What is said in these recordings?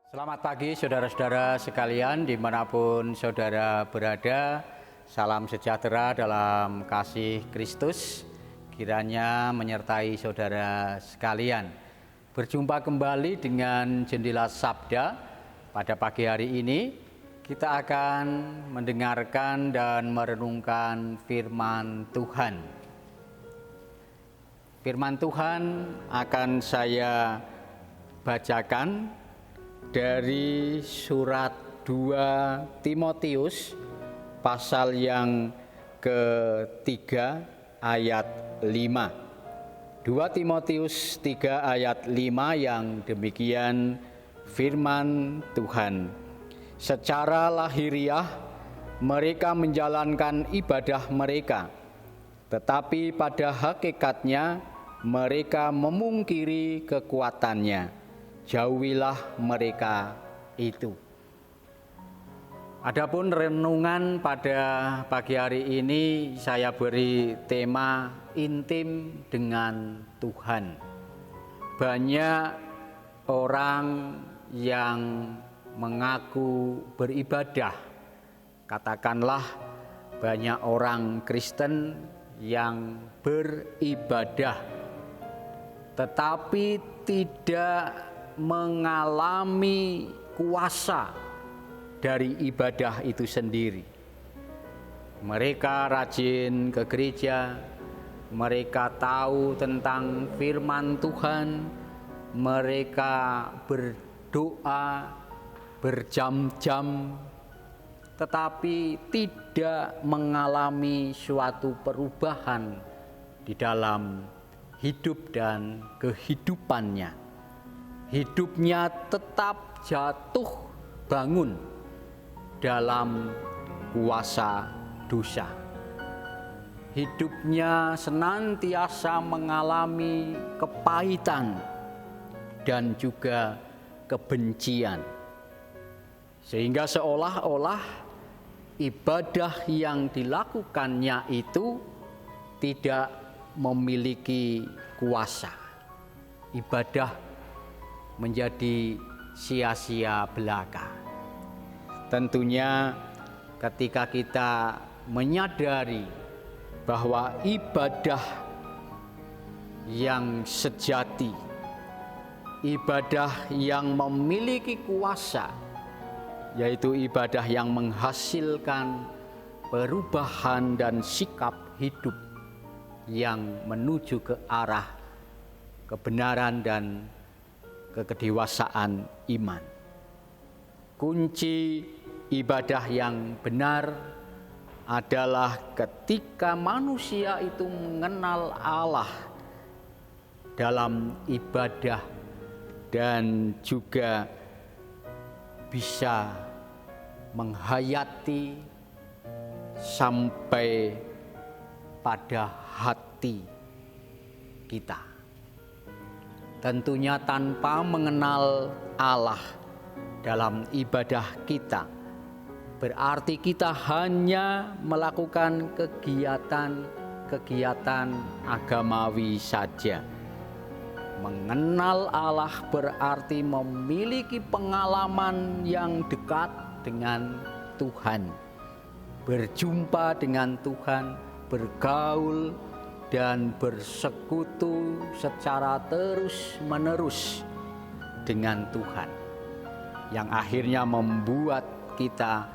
Selamat pagi saudara-saudara sekalian dimanapun saudara berada. Salam sejahtera dalam kasih Kristus kiranya menyertai saudara sekalian. Berjumpa kembali dengan Jendela Sabda. Pada pagi hari ini kita akan mendengarkan dan merenungkan firman Tuhan. Firman Tuhan akan saya bacakan dari surat 2 Timotius pasal yang ketiga ayat 5. 2 Timotius 3 ayat 5 yang demikian firman Tuhan. Secara lahiriah mereka menjalankan ibadah mereka, tetapi pada hakikatnya mereka memungkiri kekuatannya. Jauhilah mereka itu. Adapun renungan pada pagi hari ini saya beri tema intim dengan Tuhan. Banyak orang yang mengaku beribadah, katakanlah banyak orang Kristen yang beribadah, tetapi tidak mengalami kuasa dari ibadah itu sendiri. Mereka rajin ke gereja, mereka tahu tentang firman Tuhan, mereka berdoa berjam-jam, tetapi tidak mengalami suatu perubahan di dalam hidup dan kehidupannya. Hidupnya tetap jatuh bangun dalam kuasa dosa. Hidupnya senantiasa mengalami kepahitan dan juga kebencian. Sehingga seolah-olah ibadah yang dilakukannya itu tidak memiliki kuasa. Ibadah menjadi sia-sia belaka. Tentunya ketika kita menyadari bahwa ibadah yang sejati, ibadah yang memiliki kuasa, yaitu ibadah yang menghasilkan perubahan dan sikap hidup yang menuju ke arah kebenaran dan kedewasaan iman. Kunci ibadah yang benar adalah ketika manusia itu mengenal Allah dalam ibadah dan juga bisa menghayati sampai pada hati kita. Tentunya tanpa mengenal Allah dalam ibadah kita, berarti kita hanya melakukan kegiatan agamawi saja. Mengenal Allah berarti memiliki pengalaman yang dekat dengan Tuhan, berjumpa dengan Tuhan, bergaul dan bersekutu secara terus-menerus dengan Tuhan, yang akhirnya membuat kita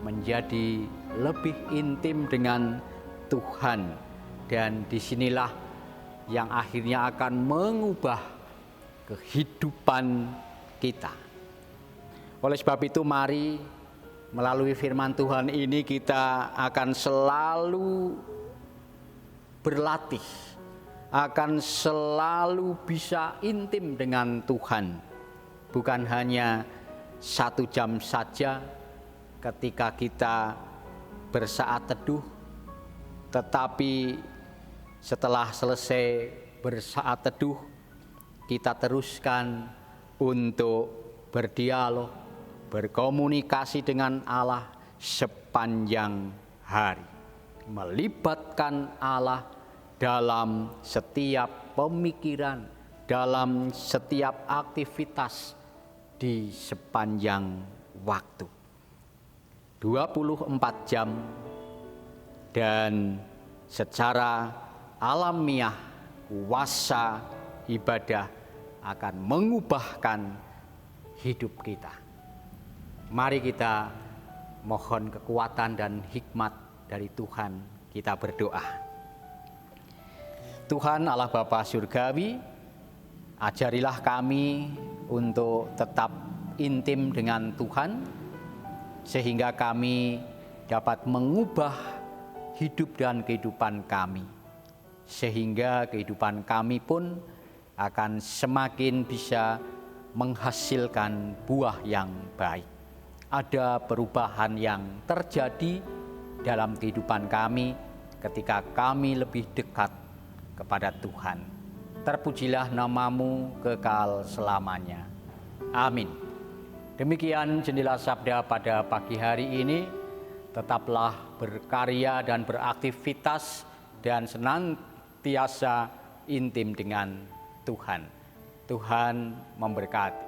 menjadi lebih intim dengan Tuhan, dan disinilah yang akhirnya akan mengubah kehidupan kita. Oleh sebab itu mari melalui firman Tuhan ini kita akan selalu berlatih, akan selalu bisa intim dengan Tuhan. Bukan hanya 1 jam saja ketika kita bersaat teduh, tetapi setelah selesai bersaat teduh, kita teruskan untuk berdialog, berkomunikasi dengan Allah sepanjang hari. Melibatkan Allah dalam setiap pemikiran, dalam setiap aktivitas di sepanjang waktu. 24 jam dan secara alamiah kuasa ibadah akan mengubahkan hidup kita. Mari kita mohon kekuatan dan hikmat dari Tuhan, kita berdoa. Tuhan Allah Bapa Surgawi, ajarilah kami untuk tetap intim dengan Tuhan, sehingga kami dapat mengubah hidup dan kehidupan kami, sehingga kehidupan kami pun akan semakin bisa menghasilkan buah yang baik. Ada perubahan yang terjadi dalam kehidupan kami ketika kami lebih dekat kepada Tuhan. Terpujilah nama-Mu kekal selamanya. Amin. Demikian Jendela Sabda pada pagi hari ini. Tetaplah berkarya dan beraktivitas dan senantiasa intim dengan Tuhan. Tuhan memberkati.